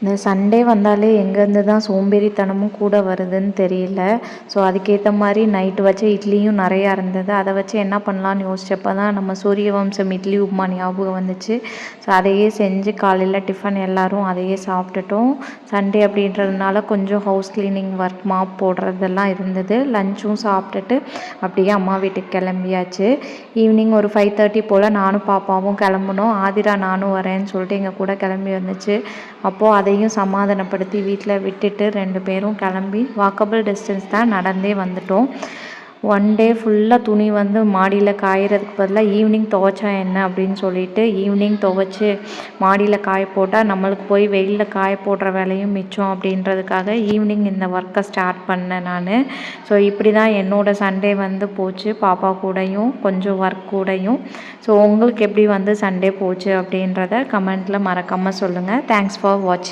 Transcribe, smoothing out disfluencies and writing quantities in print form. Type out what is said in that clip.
இந்த சண்டே வந்தாலே எங்கேருந்து தான் சோம்பேறித்தனமும் கூட வருதுன்னு தெரியல. ஸோ அதுக்கேற்ற மாதிரி நைட்டு வச்ச இட்லியும் நிறையா இருந்தது. அதை வச்சு என்ன பண்ணலான்னு யோசிச்சப்போ தான் நம்ம சூரியவம்சம் இட்லி உப்புமா ஞாபகம் வந்துச்சு. ஸோ அதையே செஞ்சு காலையில் டிஃபன் எல்லோரும் அதையே சாப்பிட்டுட்டோம். சண்டே அப்படின்றதுனால கொஞ்சம் ஹவுஸ் க்ளீனிங் ஒர்க் மாப் போடுறதெல்லாம் இருந்தது. லஞ்சும் சாப்பிட்டுட்டு அப்படியே அம்மா வீட்டுக்கு கிளம்பியாச்சு. ஈவினிங் ஒரு 5:30 போல் நானும் பாப்பாவும் கிளம்புனோம். ஆதிரா நானும் வரேன்னு சொல்லிட்டு எங்கள் கூட கிளம்பி வந்துச்சு. அப்போது அதையும் சமாதானப்படுத்தி வீட்டில் விட்டுட்டு 2 பேரும் கிளம்பி வாக்கபிள் டிஸ்டன்ஸ் தான், நடந்தே வந்துட்டோம். ஒன் டே ஃபுல்லாக துணி மாடியில் காயறதுக்கு பதிலாக ஈவினிங் துவைச்சா என்ன அப்படின்னு சொல்லிட்டு ஈவினிங் துவைச்சி மாடியில் காய போட்டால் நம்மளுக்கு போய் வெயிலில் காய போடுற வேலையும் மிச்சம் அப்படின்றதுக்காக ஈவினிங் இந்த ஒர்க்கை ஸ்டார்ட் பண்ணேன் நான். ஸோ இப்படி தான் என்னோடய சண்டே போச்சு, பாப்பா கூடயும் கொஞ்சம் ஒர்க் கூடயும். ஸோ உங்களுக்கு எப்படி சண்டே போச்சு அப்படின்றத கமெண்ட்டில் மறக்காமல் சொல்லுங்கள். தேங்க்ஸ் ஃபார் வாட்சிங்.